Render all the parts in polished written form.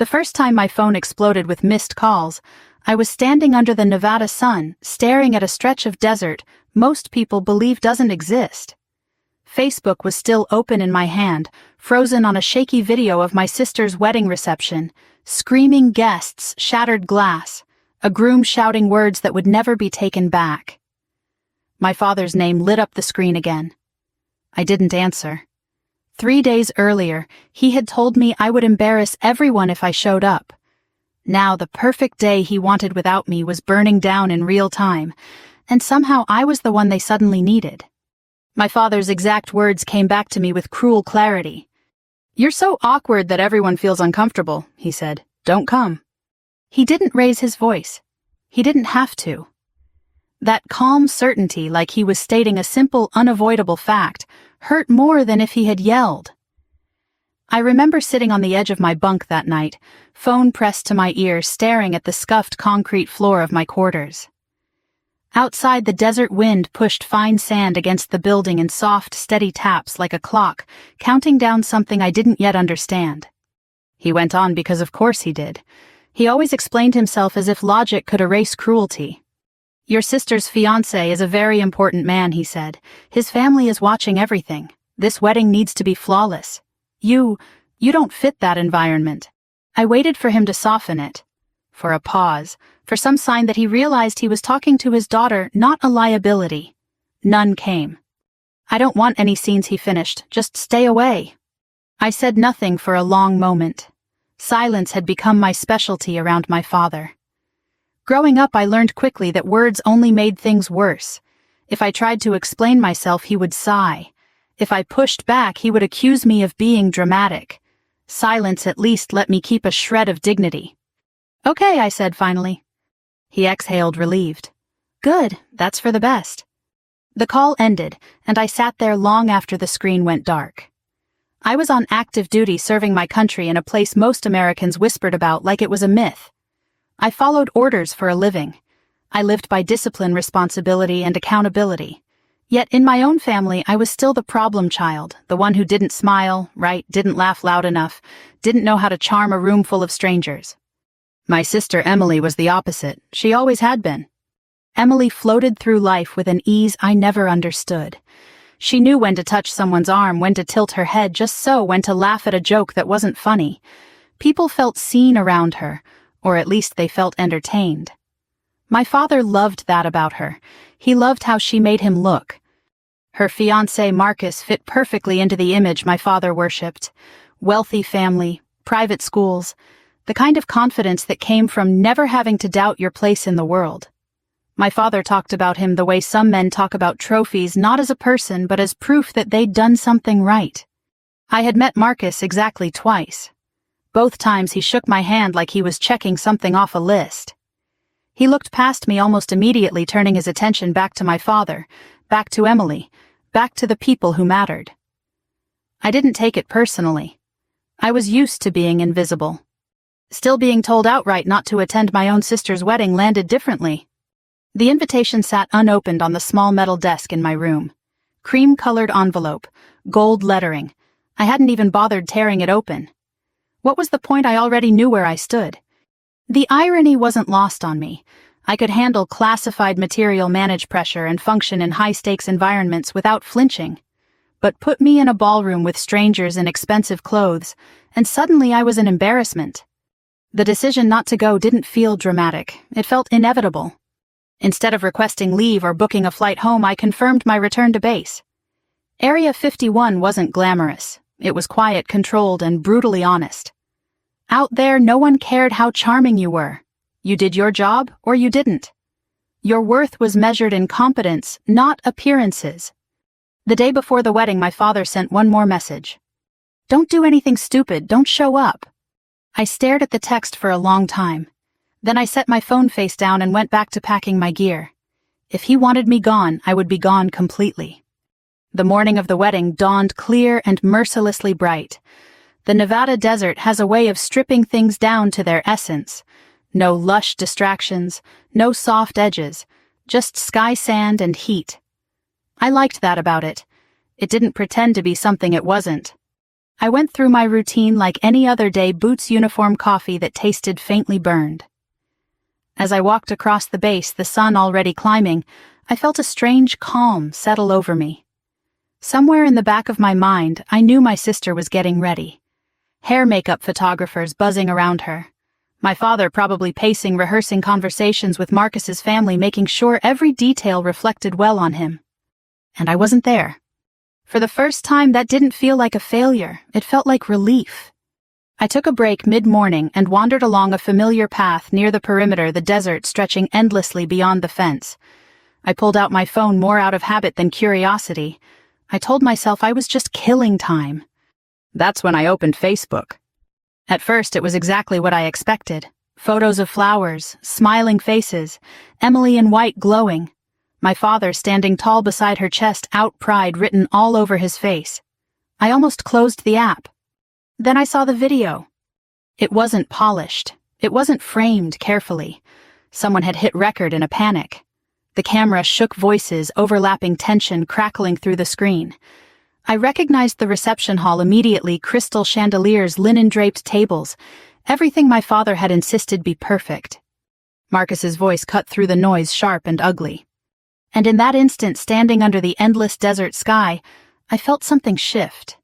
The first time my phone exploded with missed calls, I was standing under the Nevada sun, staring at a stretch of desert most people believe doesn't exist. Facebook was still open in my hand, frozen on a shaky video of my sister's wedding reception, screaming guests, shattered glass, a groom shouting words that would never be taken back. My father's name lit up the screen again. I didn't answer. 3 days earlier, he had told me I would embarrass everyone if I showed up. Now the perfect day he wanted without me was burning down in real time, and somehow I was the one they suddenly needed. My father's exact words came back to me with cruel clarity. "You're so awkward that everyone feels uncomfortable," he said. "Don't come." He didn't raise his voice. He didn't have to. That calm certainty, like he was stating a simple, unavoidable fact, hurt more than if he had yelled. I remember sitting on the edge of my bunk that night, phone pressed to my ear, staring at the scuffed concrete floor of my quarters. Outside, the desert wind pushed fine sand against the building in soft, steady taps like a clock, counting down something I didn't yet understand. He went on because of course he did. He always explained himself as if logic could erase cruelty. "Your sister's fiancé is a very important man," he said. "His family is watching everything. This wedding needs to be flawless. You don't fit that environment." I waited for him to soften it. For a pause, for some sign that he realized he was talking to his daughter, not a liability. None came. "I don't want any scenes," he finished. "Just stay away." I said nothing for a long moment. Silence had become my specialty around my father. Growing up, I learned quickly that words only made things worse. If I tried to explain myself, he would sigh. If I pushed back, he would accuse me of being dramatic. Silence at least let me keep a shred of dignity. "Okay," I said finally. He exhaled, relieved. "Good, that's for the best." The call ended, and I sat there long after the screen went dark. I was on active duty serving my country in a place most Americans whispered about like it was a myth. I followed orders for a living. I lived by discipline, responsibility, and accountability. Yet in my own family, I was still the problem child, the one who didn't smile, didn't laugh loud enough, didn't know how to charm a room full of strangers. My sister Emily was the opposite. She always had been. Emily floated through life with an ease I never understood. She knew when to touch someone's arm, when to tilt her head just so, when to laugh at a joke that wasn't funny. People felt seen around her, or at least they felt entertained. My father loved that about her. He loved how she made him look. Her fiancé Marcus fit perfectly into the image my father worshipped. Wealthy family, private schools, the kind of confidence that came from never having to doubt your place in the world. My father talked about him the way some men talk about trophies, not as a person but as proof that they'd done something right. I had met Marcus exactly twice. Both times he shook my hand like he was checking something off a list. He looked past me almost immediately, turning his attention back to my father, back to Emily, back to the people who mattered. I didn't take it personally. I was used to being invisible. Still, being told outright not to attend my own sister's wedding landed differently. The invitation sat unopened on the small metal desk in my room. Cream-colored envelope, gold lettering. I hadn't even bothered tearing it open. What was the point? I already knew where I stood. The irony wasn't lost on me. I could handle classified material, manage pressure, and function in high-stakes environments without flinching. But put me in a ballroom with strangers in expensive clothes, and suddenly I was an embarrassment. The decision not to go didn't feel dramatic. It felt inevitable. Instead of requesting leave or booking a flight home, I confirmed my return to base. Area 51 wasn't glamorous. It was quiet, controlled, and brutally honest. Out there, no one cared how charming you were. You did your job, or you didn't. Your worth was measured in competence, not appearances. The day before the wedding, my father sent one more message. "Don't do anything stupid, don't show up." I stared at the text for a long time. Then I set my phone face down and went back to packing my gear. If he wanted me gone, I would be gone completely. The morning of the wedding dawned clear and mercilessly bright. The Nevada desert has a way of stripping things down to their essence. No lush distractions, no soft edges, just sky, sand, and heat. I liked that about it. It didn't pretend to be something it wasn't. I went through my routine like any other day, boots, uniform, coffee that tasted faintly burned. As I walked across the base, the sun already climbing, I felt a strange calm settle over me. Somewhere in the back of my mind, I knew my sister was getting ready. Hair makeup photographers buzzing around her. My father probably pacing, rehearsing conversations with Marcus's family, making sure every detail reflected well on him. And I wasn't there. For the first time, that didn't feel like a failure. It felt like relief. I took a break mid-morning and wandered along a familiar path near the perimeter, the desert stretching endlessly beyond the fence. I pulled out my phone more out of habit than curiosity. I told myself I was just killing time. That's when I opened Facebook. At first, it was exactly what I expected. Photos of flowers, smiling faces, Emily in white glowing. My father standing tall beside her chest, out pride written all over his face. I almost closed the app. Then I saw the video. It wasn't polished. It wasn't framed carefully. Someone had hit record in a panic. The camera shook, voices, overlapping tension crackling through the screen. I recognized the reception hall immediately, crystal chandeliers, linen-draped tables. Everything my father had insisted be perfect. Marcus's voice cut through the noise, sharp and ugly. And in that instant, standing under the endless desert sky, I felt something shift.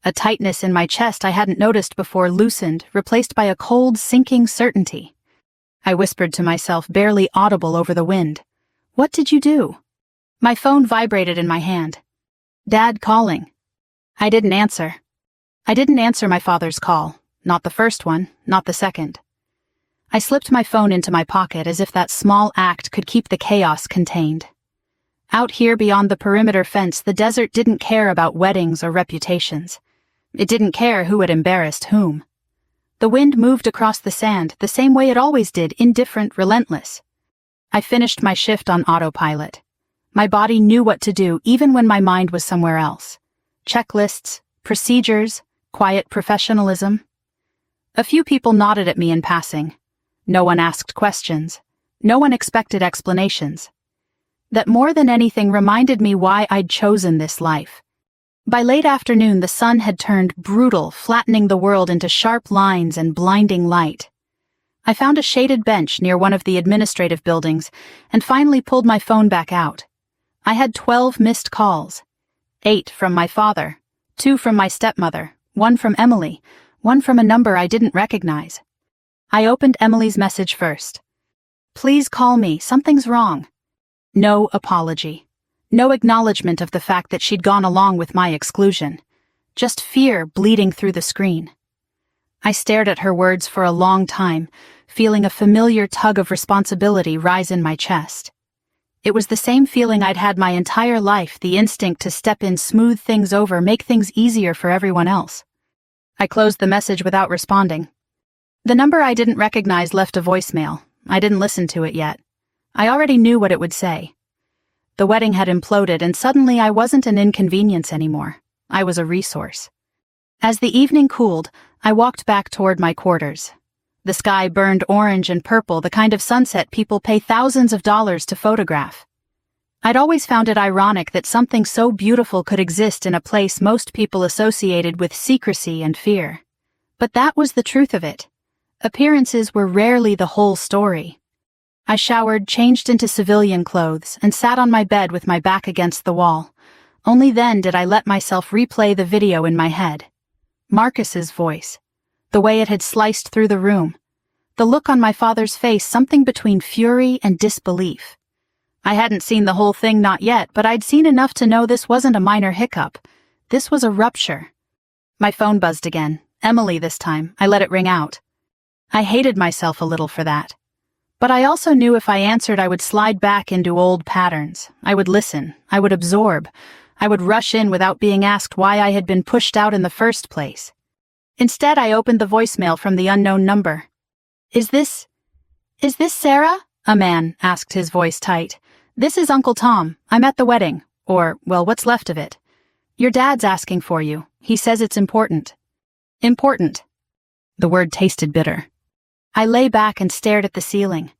A tightness in my chest I hadn't noticed before loosened, replaced by a cold, sinking certainty. I whispered to myself, barely audible over the wind. "What did you do?" My phone vibrated in my hand. Dad calling. I didn't answer. I didn't answer my father's call. Not the first one, not the second. I slipped my phone into my pocket as if that small act could keep the chaos contained. Out here beyond the perimeter fence, the desert didn't care about weddings or reputations. It didn't care who had embarrassed whom. The wind moved across the sand the same way it always did, indifferent, relentless. I finished my shift on autopilot. My body knew what to do even when my mind was somewhere else. Checklists, procedures, quiet professionalism. A few people nodded at me in passing. No one asked questions. No one expected explanations. That more than anything reminded me why I'd chosen this life. By late afternoon, the sun had turned brutal, flattening the world into sharp lines and blinding light. I found a shaded bench near one of the administrative buildings and finally pulled my phone back out. I had 12 missed calls. 8 from my father, 2 from my stepmother, 1 from Emily, 1 from a number I didn't recognize. I opened Emily's message first. "Please call me, something's wrong." No apology. No acknowledgement of the fact that she'd gone along with my exclusion. Just fear bleeding through the screen. I stared at her words for a long time, feeling a familiar tug of responsibility rise in my chest. It was the same feeling I'd had my entire life, the instinct to step in, smooth things over, make things easier for everyone else. I closed the message without responding. The number I didn't recognize left a voicemail. I didn't listen to it yet. I already knew what it would say. The wedding had imploded, and suddenly I wasn't an inconvenience anymore. I was a resource. As the evening cooled, I walked back toward my quarters. The sky burned orange and purple, the kind of sunset people pay thousands of dollars to photograph. I'd always found it ironic that something so beautiful could exist in a place most people associated with secrecy and fear. But that was the truth of it. Appearances were rarely the whole story. I showered, changed into civilian clothes, and sat on my bed with my back against the wall. Only then did I let myself replay the video in my head. Marcus's voice. The way it had sliced through the room. The look on my father's face, something between fury and disbelief. I hadn't seen the whole thing, not yet, but I'd seen enough to know this wasn't a minor hiccup. This was a rupture. My phone buzzed again. Emily this time. I let it ring out. I hated myself a little for that. But I also knew if I answered I would slide back into old patterns. I would listen. I would absorb. I would rush in without being asked why I had been pushed out in the first place. Instead, I opened the voicemail from the unknown number. Is this Sarah?" A man asked, his voice tight. "This is Uncle Tom. I'm at the wedding. Or, well, what's left of it. Your dad's asking for you. He says it's important." Important. The word tasted bitter. I lay back and stared at the ceiling.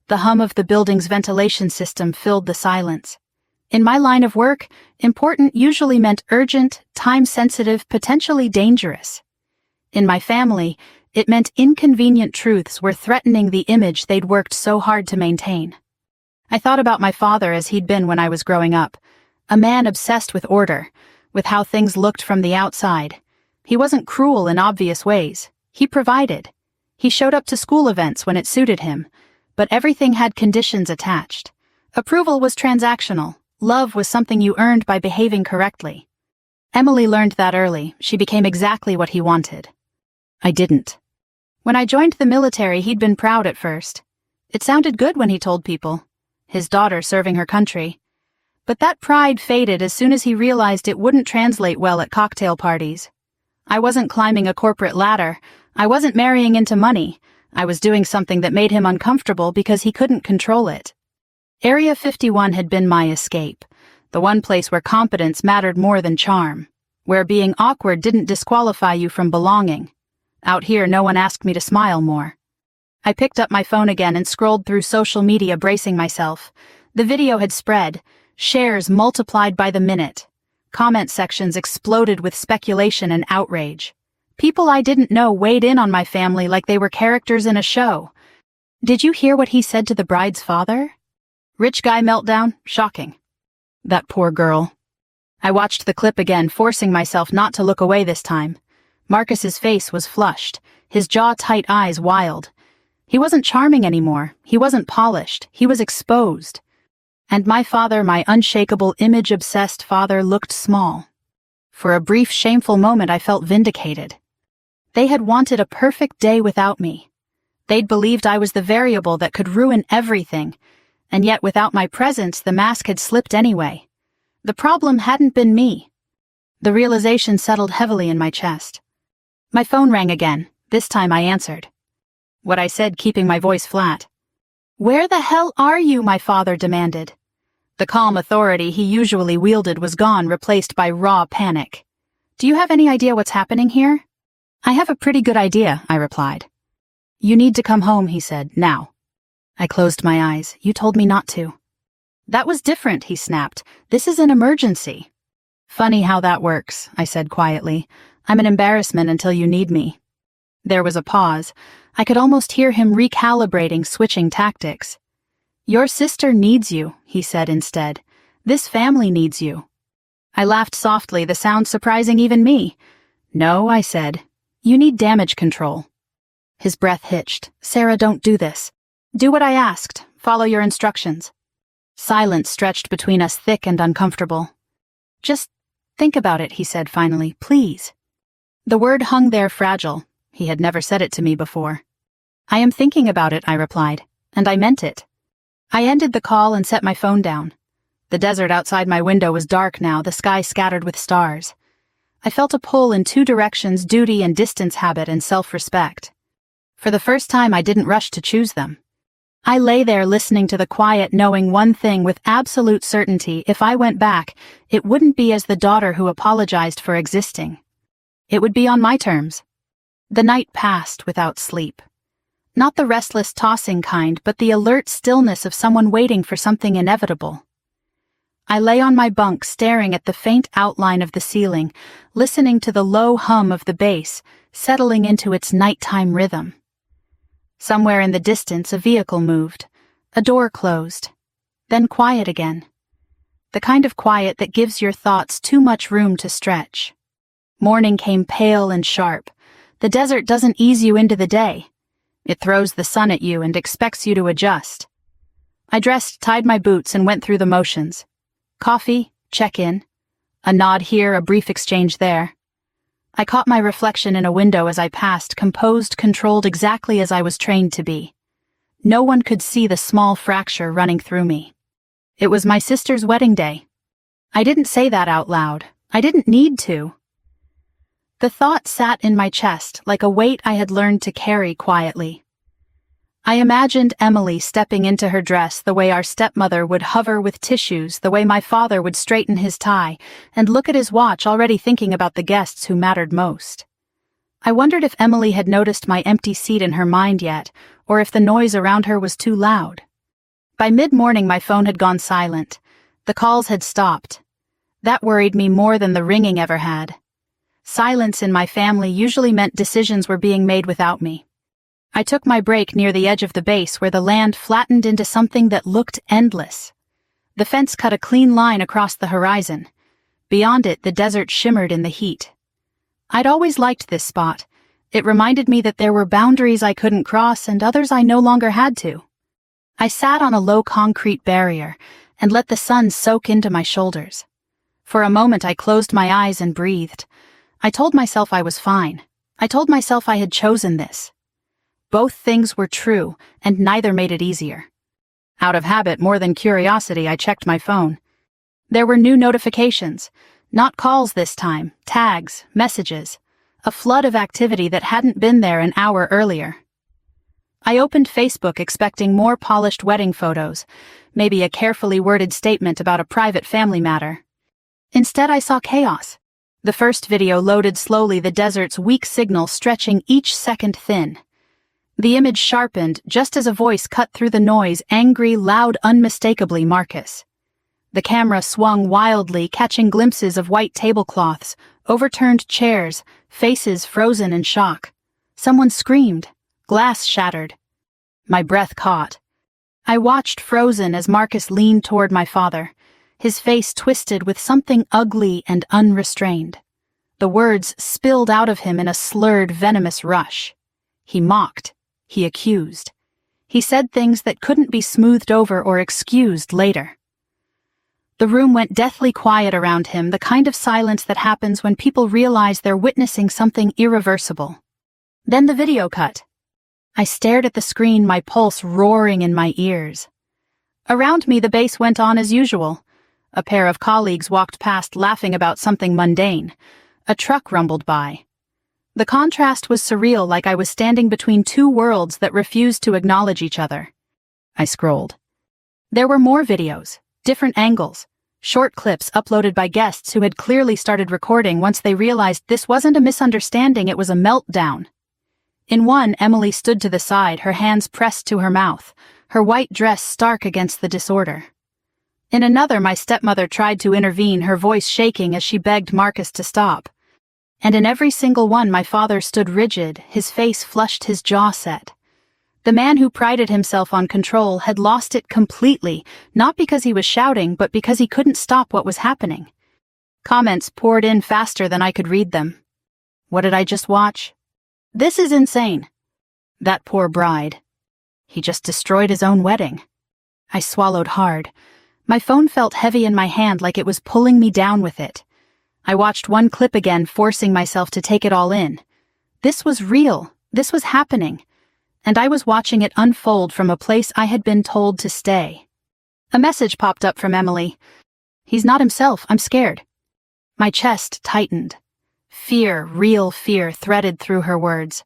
The hum of the building's ventilation system filled the silence. In my line of work, important usually meant urgent, time-sensitive, potentially dangerous. In my family, it meant inconvenient truths were threatening the image they'd worked so hard to maintain. I thought about my father as he'd been when I was growing up, a man obsessed with order, with how things looked from the outside. He wasn't cruel in obvious ways. He provided. He showed up to school events when it suited him, but everything had conditions attached. Approval was transactional. Love was something you earned by behaving correctly. Emily learned that early. She became exactly what he wanted. I didn't. When I joined the military, he'd been proud at first. It sounded good when he told people. His daughter serving her country. But that pride faded as soon as he realized it wouldn't translate well at cocktail parties. I wasn't climbing a corporate ladder. I wasn't marrying into money. I was doing something that made him uncomfortable because he couldn't control it. Area 51 had been my escape, the one place where competence mattered more than charm, where being awkward didn't disqualify you from belonging. Out here, no one asked me to smile more. I picked up my phone again and scrolled through social media, bracing myself. The video had spread, shares multiplied by the minute. Comment sections exploded with speculation and outrage. People I didn't know weighed in on my family like they were characters in a show. Did you hear what he said to the bride's father? Rich guy meltdown? Shocking. That poor girl. I watched the clip again, forcing myself not to look away this time. Marcus's face was flushed, his jaw-tight eyes wild. He wasn't charming anymore. He wasn't polished. He was exposed. And my father, my unshakable, image-obsessed father, looked small. For a brief, shameful moment, I felt vindicated. They had wanted a perfect day without me. They'd believed I was the variable that could ruin everything, and yet without my presence, the mask had slipped anyway. The problem hadn't been me. The realization settled heavily in my chest. My phone rang again. This time I answered. What I said, keeping my voice flat. "Where the hell are you?" my father demanded. The calm authority he usually wielded was gone, replaced by raw panic. "Do you have any idea what's happening here?" "I have a pretty good idea," I replied. "You need to come home," he said, "now." I closed my eyes. "You told me not to." "That was different," he snapped. "This is an emergency." "Funny how that works," I said quietly. "I'm an embarrassment until you need me." There was a pause. I could almost hear him recalibrating, switching tactics. "Your sister needs you," he said instead. "This family needs you." I laughed softly, the sound surprising even me. "No," I said. "You need damage control." His breath hitched. "Sarah, don't do this. Do what I asked. Follow your instructions." Silence stretched between us, thick and uncomfortable. "Just think about it," he said finally. "Please." The word hung there fragile. He had never said it to me before. "I am thinking about it," I replied, and I meant it. I ended the call and set my phone down. The desert outside my window was dark now, the sky scattered with stars. I felt a pull in two directions: duty and distance, habit and self-respect. For the first time, I didn't rush to choose them. I lay there listening to the quiet, knowing one thing with absolute certainty: if I went back, it wouldn't be as the daughter who apologized for existing. It would be on my terms. The night passed without sleep. Not the restless, tossing kind, but the alert stillness of someone waiting for something inevitable. I lay on my bunk, staring at the faint outline of the ceiling, listening to the low hum of the bass, settling into its nighttime rhythm. Somewhere in the distance, a vehicle moved. A door closed. Then quiet again. The kind of quiet that gives your thoughts too much room to stretch. Morning came pale and sharp. The desert doesn't ease you into the day. It throws the sun at you and expects you to adjust. I dressed, tied my boots, and went through the motions. Coffee, check-in. A nod here, a brief exchange there. I caught my reflection in a window as I passed, composed, controlled, exactly as I was trained to be. No one could see the small fracture running through me. It was my sister's wedding day. I didn't say that out loud. I didn't need to. The thought sat in my chest like a weight I had learned to carry quietly. I imagined Emily stepping into her dress the way our stepmother would hover with tissues, the way my father would straighten his tie and look at his watch, already thinking about the guests who mattered most. I wondered if Emily had noticed my empty seat in her mind yet, or if the noise around her was too loud. By mid-morning, my phone had gone silent. The calls had stopped. That worried me more than the ringing ever had. Silence in my family usually meant decisions were being made without me. I took my break near the edge of the base where the land flattened into something that looked endless. The fence cut a clean line across the horizon. Beyond it, the desert shimmered in the heat. I'd always liked this spot. It reminded me that there were boundaries I couldn't cross and others I no longer had to. I sat on a low concrete barrier and let the sun soak into my shoulders. For a moment I closed my eyes and breathed. I told myself I was fine. I told myself I had chosen this. Both things were true, and neither made it easier. Out of habit more than curiosity, I checked my phone. There were new notifications. Not calls this time, tags, messages. A flood of activity that hadn't been there an hour earlier. I opened Facebook expecting more polished wedding photos, maybe a carefully worded statement about a private family matter. Instead, I saw chaos. The first video loaded slowly, the desert's weak signal stretching each second thin. The image sharpened just as a voice cut through the noise, angry, loud, unmistakably Marcus. The camera swung wildly, catching glimpses of white tablecloths, overturned chairs, faces frozen in shock. Someone screamed. Glass shattered. My breath caught. I watched frozen as Marcus leaned toward my father, his face twisted with something ugly and unrestrained. The words spilled out of him in a slurred, venomous rush. He mocked. He accused. He said things that couldn't be smoothed over or excused later. The room went deathly quiet around him, the kind of silence that happens when people realize they're witnessing something irreversible. Then the video cut. I stared at the screen, my pulse roaring in my ears. Around me, the base went on as usual. A pair of colleagues walked past laughing about something mundane. A truck rumbled by. The contrast was surreal, like I was standing between two worlds that refused to acknowledge each other. I scrolled. There were more videos, different angles, short clips uploaded by guests who had clearly started recording once they realized this wasn't a misunderstanding, it was a meltdown. In one, Emily stood to the side, her hands pressed to her mouth, her white dress stark against the disorder. In another, my stepmother tried to intervene, her voice shaking as she begged Marcus to stop. And in every single one, my father stood rigid, his face flushed, his jaw set. The man who prided himself on control had lost it completely, not because he was shouting, but because he couldn't stop what was happening. Comments poured in faster than I could read them. What did I just watch? This is insane. That poor bride. He just destroyed his own wedding. I swallowed hard. My phone felt heavy in my hand, like it was pulling me down with it. I watched one clip again, forcing myself to take it all in. This was real. This was happening. And I was watching it unfold from a place I had been told to stay. A message popped up from Emily. He's not himself. I'm scared. My chest tightened. Fear, real fear, threaded through her words.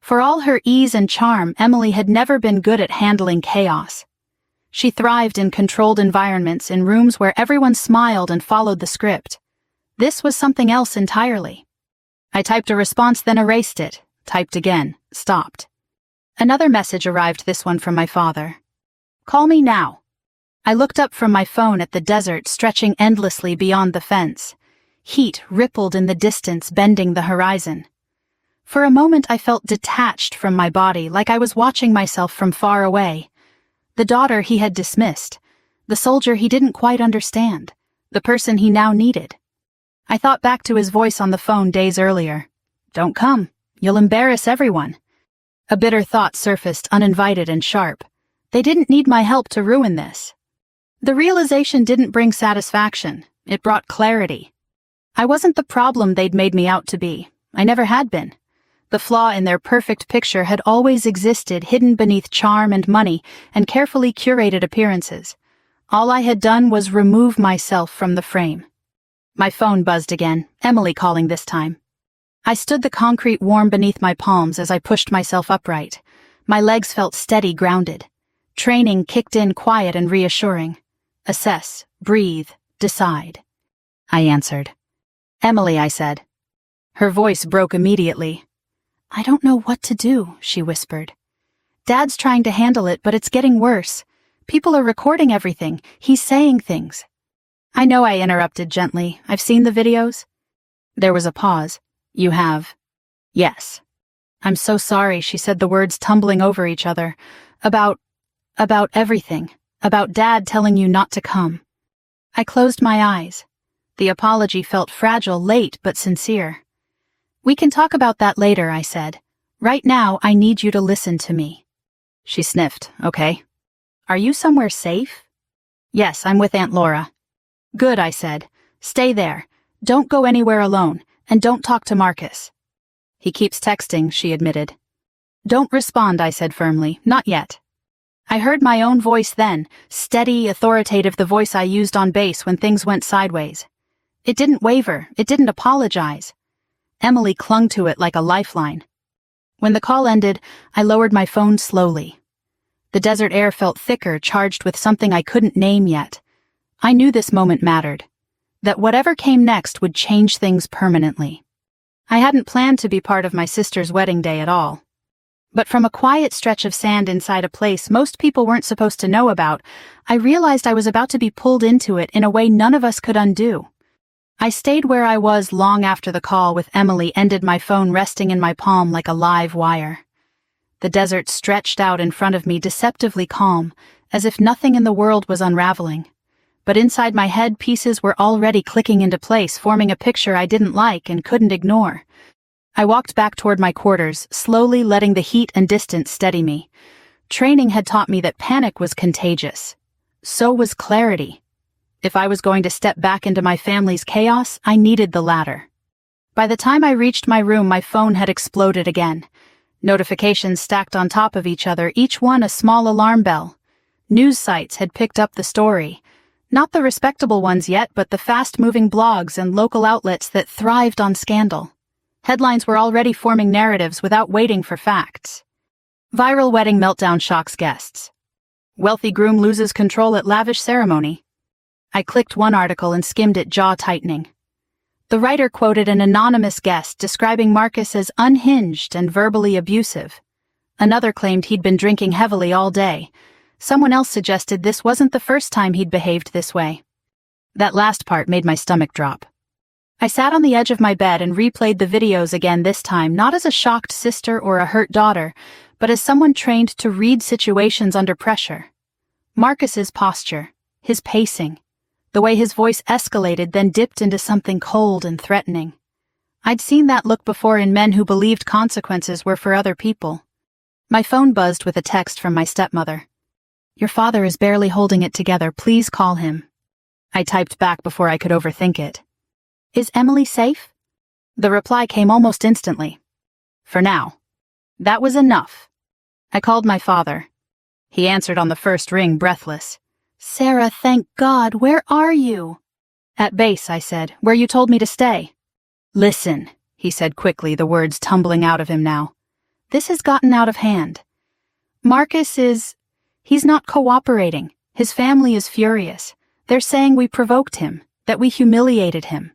For all her ease and charm, Emily had never been good at handling chaos. She thrived in controlled environments, in rooms where everyone smiled and followed the script. This was something else entirely. I typed a response, then erased it, typed again, stopped. Another message arrived, this one from my father. Call me now. I looked up from my phone at the desert stretching endlessly beyond the fence. Heat rippled in the distance, bending the horizon. For a moment I felt detached from my body, like I was watching myself from far away. The daughter he had dismissed, the soldier he didn't quite understand, the person he now needed. I thought back to his voice on the phone days earlier. Don't come. You'll embarrass everyone. A bitter thought surfaced, uninvited and sharp. They didn't need my help to ruin this. The realization didn't bring satisfaction. It brought clarity. I wasn't the problem they'd made me out to be. I never had been. The flaw in their perfect picture had always existed, hidden beneath charm and money and carefully curated appearances. All I had done was remove myself from the frame. My phone buzzed again, Emily calling this time. I stood the concrete warm beneath my palms as I pushed myself upright. My legs felt steady, grounded. Training kicked in, quiet and reassuring. Assess, breathe, decide. I answered. Emily, I said. Her voice broke immediately. I don't know what to do, she whispered. Dad's trying to handle it, but it's getting worse. People are recording everything. He's saying things. I know, I interrupted gently. I've seen the videos. There was a pause. You have? Yes. I'm so sorry, she said, the words tumbling over each other. About everything. About Dad telling you not to come. I closed my eyes. The apology felt fragile, late, but sincere. We can talk about that later, I said. Right now, I need you to listen to me. She sniffed. Okay. Are you somewhere safe? Yes, I'm with Aunt Laura. Good, I said. Stay there. Don't go anywhere alone, and don't talk to Marcus. He keeps texting, she admitted. Don't respond, I said firmly. Not yet. I heard my own voice then, steady, authoritative, the voice I used on base when things went sideways. It didn't waver. It didn't apologize. Emily clung to it like a lifeline. When the call ended, I lowered my phone slowly. The desert air felt thicker, charged with something I couldn't name yet. I knew this moment mattered. That whatever came next would change things permanently. I hadn't planned to be part of my sister's wedding day at all. But from a quiet stretch of sand inside a place most people weren't supposed to know about, I realized I was about to be pulled into it in a way none of us could undo. I stayed where I was long after the call with Emily ended, my phone resting in my palm like a live wire. The desert stretched out in front of me, deceptively calm, as if nothing in the world was unraveling. But inside my head, pieces were already clicking into place, forming a picture I didn't like and couldn't ignore. I walked back toward my quarters, slowly letting the heat and distance steady me. Training had taught me that panic was contagious. So was clarity. If I was going to step back into my family's chaos, I needed the latter. By the time I reached my room, my phone had exploded again. Notifications stacked on top of each other, each one a small alarm bell. News sites had picked up the story. Not the respectable ones yet, but the fast-moving blogs and local outlets that thrived on scandal. Headlines were already forming narratives without waiting for facts. Viral wedding meltdown shocks guests. Wealthy groom loses control at lavish ceremony. I clicked one article and skimmed it, jaw tightening. The writer quoted an anonymous guest describing Marcus as unhinged and verbally abusive. Another claimed he'd been drinking heavily all day. Someone else suggested this wasn't the first time he'd behaved this way. That last part made my stomach drop. I sat on the edge of my bed and replayed the videos again, this time not as a shocked sister or a hurt daughter, but as someone trained to read situations under pressure. Marcus's posture, his pacing, the way his voice escalated then dipped into something cold and threatening. I'd seen that look before in men who believed consequences were for other people. My phone buzzed with a text from my stepmother. Your father is barely holding it together. Please call him. I typed back before I could overthink it. Is Emily safe? The reply came almost instantly. For now. That was enough. I called my father. He answered on the first ring, breathless. Sarah, thank God, where are you? At base, I said, where you told me to stay. Listen, he said quickly, the words tumbling out of him now. This has gotten out of hand. Marcus he's not cooperating. His family is furious. They're saying we provoked him, that we humiliated him.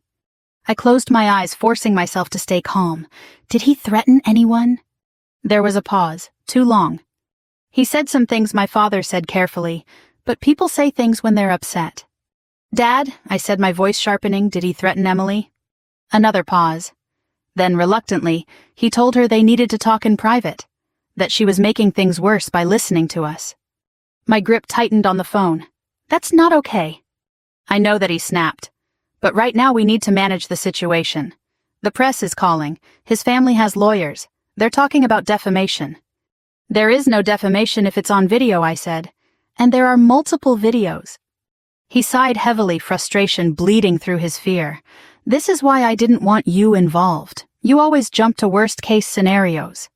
I closed my eyes, forcing myself to stay calm. Did he threaten anyone? There was a pause, too long. He said some things, my father said carefully, but people say things when they're upset. Dad, I said, my voice sharpening, did he threaten Emily? Another pause. Then, reluctantly, he told her they needed to talk in private, that she was making things worse by listening to us. My grip tightened on the phone. That's not okay. I know that, he snapped. But right now we need to manage the situation. The press is calling. His family has lawyers. They're talking about defamation. There is no defamation if it's on video, I said. And there are multiple videos. He sighed heavily, frustration bleeding through his fear. This is why I didn't want you involved. You always jump to worst-case scenarios.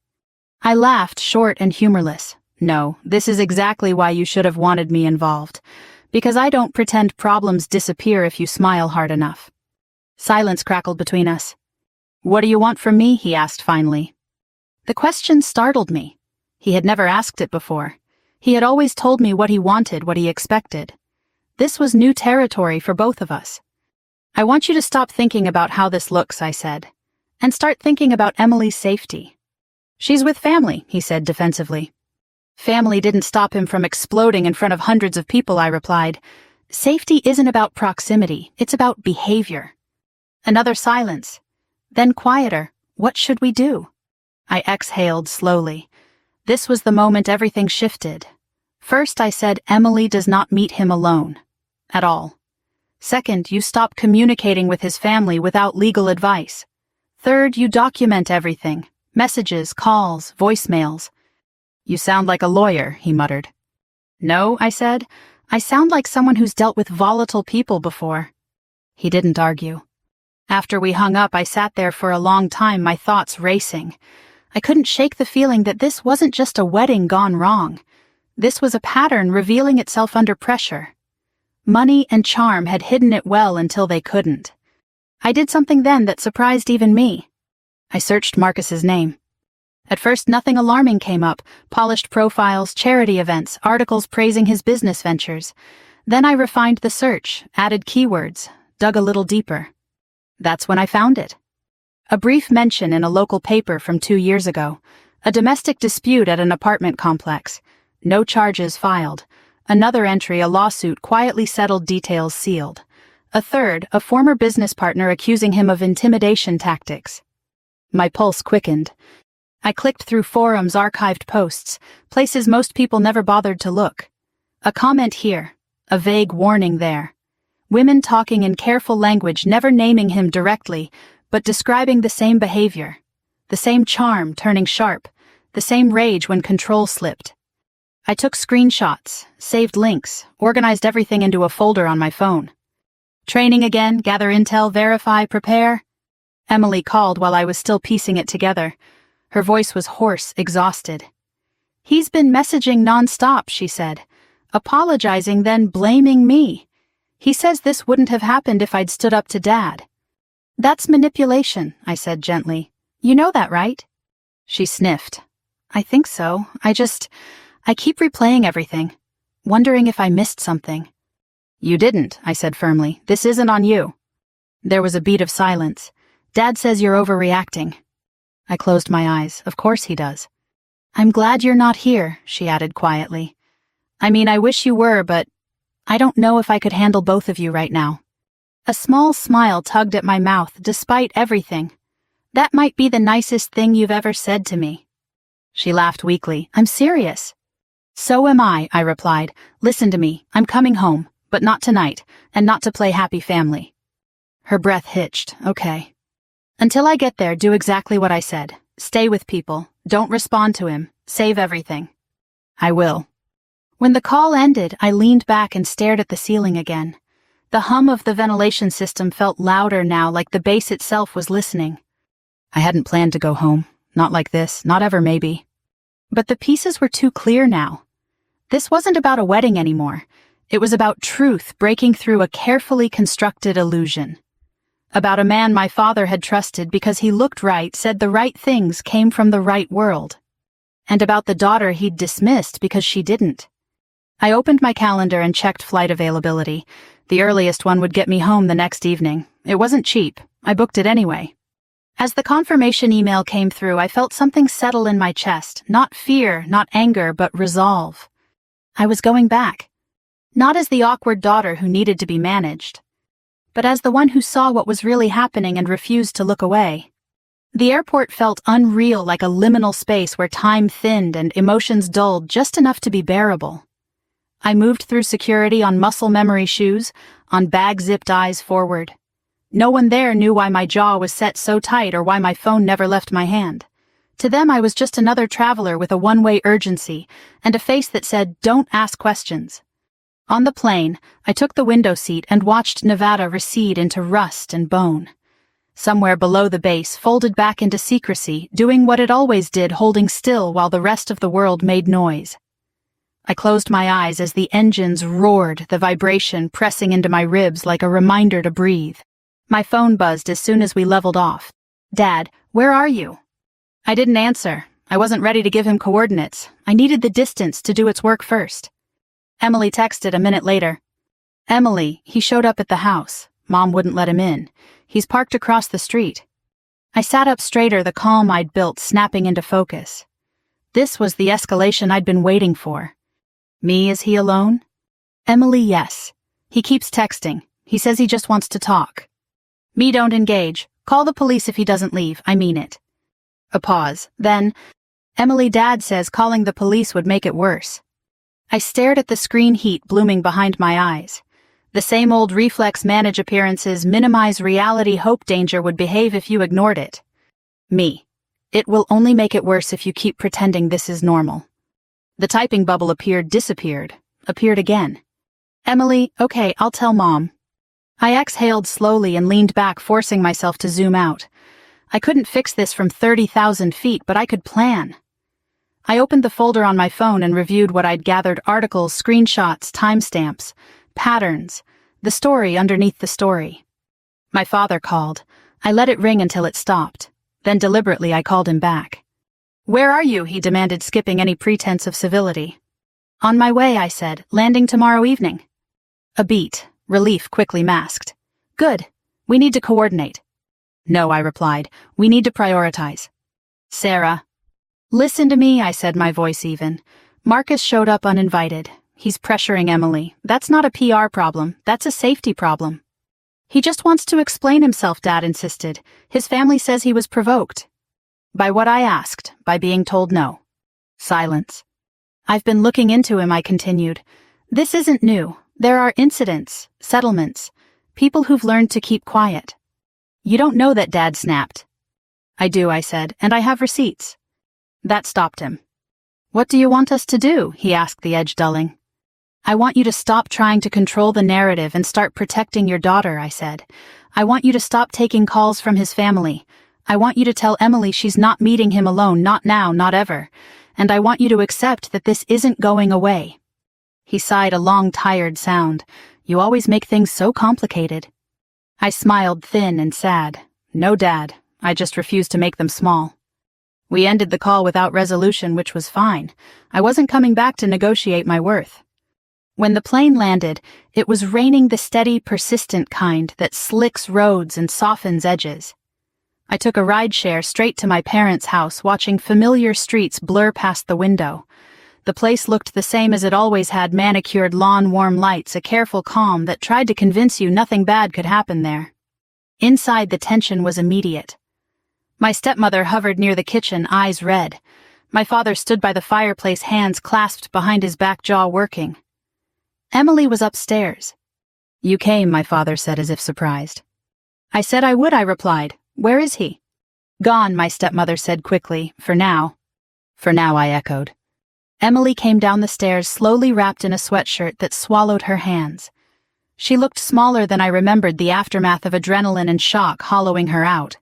I laughed, short and humorless. No, this is exactly why you should have wanted me involved. Because I don't pretend problems disappear if you smile hard enough. Silence crackled between us. What do you want from me? He asked finally. The question startled me. He had never asked it before. He had always told me what he wanted, what he expected. This was new territory for both of us. I want you to stop thinking about how this looks, I said, and start thinking about Emily's safety. She's with family, he said defensively. Family didn't stop him from exploding in front of hundreds of people, I replied. Safety isn't about proximity, it's about behavior. Another silence. Then quieter. What should we do? I exhaled slowly. This was the moment everything shifted. First, I said Emily does not meet him alone. At all. Second, you stop communicating with his family without legal advice. Third, you document everything. Messages, calls, voicemails. You sound like a lawyer, he muttered. No, I said. I sound like someone who's dealt with volatile people before. He didn't argue. After we hung up, I sat there for a long time, my thoughts racing. I couldn't shake the feeling that this wasn't just a wedding gone wrong. This was a pattern revealing itself under pressure. Money and charm had hidden it well until they couldn't. I did something then that surprised even me. I searched Marcus's name. At first, nothing alarming came up: polished profiles, charity events, articles praising his business ventures. Then I refined the search, added keywords, dug a little deeper. That's when I found it. A brief mention in a local paper from 2 years ago. A domestic dispute at an apartment complex. No charges filed. Another entry, a lawsuit quietly settled, details sealed. A third, a former business partner accusing him of intimidation tactics. My pulse quickened. I clicked through forums, archived posts, places most people never bothered to look. A comment here, a vague warning there. Women talking in careful language, never naming him directly, but describing the same behavior. The same charm turning sharp, the same rage when control slipped. I took screenshots, saved links, organized everything into a folder on my phone. Training again, gather intel, verify, prepare. Emily called while I was still piecing it together. Her voice was hoarse, exhausted. He's been messaging nonstop, she said, apologizing, then blaming me. He says this wouldn't have happened if I'd stood up to Dad. That's manipulation, I said gently. You know that, right? She sniffed. I think so. I keep replaying everything, wondering if I missed something. You didn't, I said firmly. This isn't on you. There was a beat of silence. Dad says you're overreacting. I closed my eyes. Of course he does. I'm glad you're not here, she added quietly. I mean, I wish you were, but I don't know if I could handle both of you right now. A small smile tugged at my mouth despite everything. That might be the nicest thing you've ever said to me. She laughed weakly. I'm serious. So am I replied. Listen to me. I'm coming home, but not tonight, and not to play happy family. Her breath hitched. Okay. Until I get there, do exactly what I said. Stay with people. Don't respond to him. Save everything. I will. When the call ended, I leaned back and stared at the ceiling again. The hum of the ventilation system felt louder now, like the base itself was listening. I hadn't planned to go home. Not like this. Not ever, maybe. But the pieces were too clear now. This wasn't about a wedding anymore. It was about truth breaking through a carefully constructed illusion. About a man my father had trusted because he looked right, said the right things, came from the right world. And about the daughter he'd dismissed because she didn't. I opened my calendar and checked flight availability. The earliest one would get me home the next evening. It wasn't cheap. I booked it anyway. As the confirmation email came through, I felt something settle in my chest. Not fear, not anger, but resolve. I was going back. Not as the awkward daughter who needed to be managed, but as the one who saw what was really happening and refused to look away. The airport felt unreal, like a liminal space where time thinned and emotions dulled just enough to be bearable. I moved through security on muscle memory shoes, on bag-zipped eyes forward. No one there knew why my jaw was set so tight or why my phone never left my hand. To them, I was just another traveler with a one-way urgency and a face that said, "Don't ask questions." On the plane, I took the window seat and watched Nevada recede into rust and bone. Somewhere below the base, folded back into secrecy, doing what it always did, holding still while the rest of the world made noise. I closed my eyes as the engines roared, the vibration pressing into my ribs like a reminder to breathe. My phone buzzed as soon as we leveled off. "Dad, where are you?" I didn't answer. I wasn't ready to give him coordinates. I needed the distance to do its work first. Emily texted a minute later. "Emily, he showed up at the house. Mom wouldn't let him in. He's parked across the street." I sat up straighter, the calm I'd built snapping into focus. This was the escalation I'd been waiting for. Me, is he alone? Emily, yes. He keeps texting. He says he just wants to talk. Me don't engage. Call the police if he doesn't leave, I mean it. A pause. Then, Emily, Dad says calling the police would make it worse. I stared at the screen heat blooming behind my eyes. The same old reflex manage appearances, minimize reality, hope danger would behave if you ignored it. Me. It will only make it worse if you keep pretending this is normal. The typing bubble appeared, disappeared, appeared again. Emily, okay, I'll tell Mom. I exhaled slowly and leaned back, forcing myself to zoom out. I couldn't fix this from 30,000 feet, but I could plan. I opened the folder on my phone and reviewed what I'd gathered: articles, screenshots, timestamps, patterns, the story underneath the story. My father called. I let it ring until it stopped. Then deliberately I called him back. Where are you? He demanded, skipping any pretense of civility. On my way, I said, landing tomorrow evening. A beat, relief quickly masked. Good. We need to coordinate. No, I replied. We need to prioritize. Sarah. Listen to me, I said, my voice even. Marcus showed up uninvited. He's pressuring Emily. That's not a PR problem. That's a safety problem. He just wants to explain himself, Dad insisted. His family says he was provoked. By what I asked, by being told no. Silence. I've been looking into him, I continued. This isn't new. There are incidents, settlements, people who've learned to keep quiet. You don't know that, Dad snapped. I do, I said, and I have receipts. That stopped him. What do you want us to do? He asked, the edge dulling. I want you to stop trying to control the narrative and start protecting your daughter, I said. I want you to stop taking calls from his family. I want you to tell Emily she's not meeting him alone, not now, not ever. And I want you to accept that this isn't going away. He sighed, a long, tired sound. You always make things so complicated. I smiled, thin and sad. No, Dad. I just refuse to make them small. We ended the call without resolution, which was fine. I wasn't coming back to negotiate my worth. When the plane landed, it was raining, the steady, persistent kind that slicks roads and softens edges. I took a rideshare straight to my parents' house, watching familiar streets blur past the window. The place looked the same as it always had: manicured lawn, warm lights, a careful calm that tried to convince you nothing bad could happen there. Inside, the tension was immediate. My stepmother hovered near the kitchen, eyes red. My father stood by the fireplace, hands clasped behind his back, jaw working. Emily was upstairs. You came, my father said, as if surprised. I said I would, I replied. Where is he? Gone, my stepmother said quickly. For now. For now, I echoed. Emily came down the stairs, slowly wrapped in a sweatshirt that swallowed her hands. She looked smaller than I remembered, the aftermath of adrenaline and shock hollowing her out.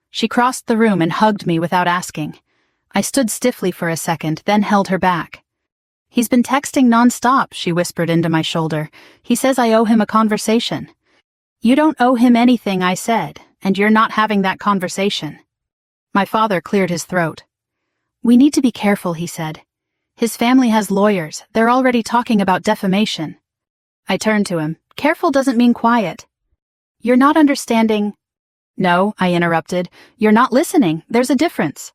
She crossed the room and hugged me without asking. I stood stiffly for a second, then held her back. He's been texting nonstop, she whispered into my shoulder. He says I owe him a conversation. You don't owe him anything, I said, and you're not having that conversation. My father cleared his throat. We need to be careful, he said. His family has lawyers. They're already talking about defamation. I turned to him. Careful doesn't mean quiet. You're not understanding. No, I interrupted. You're not listening. There's a difference.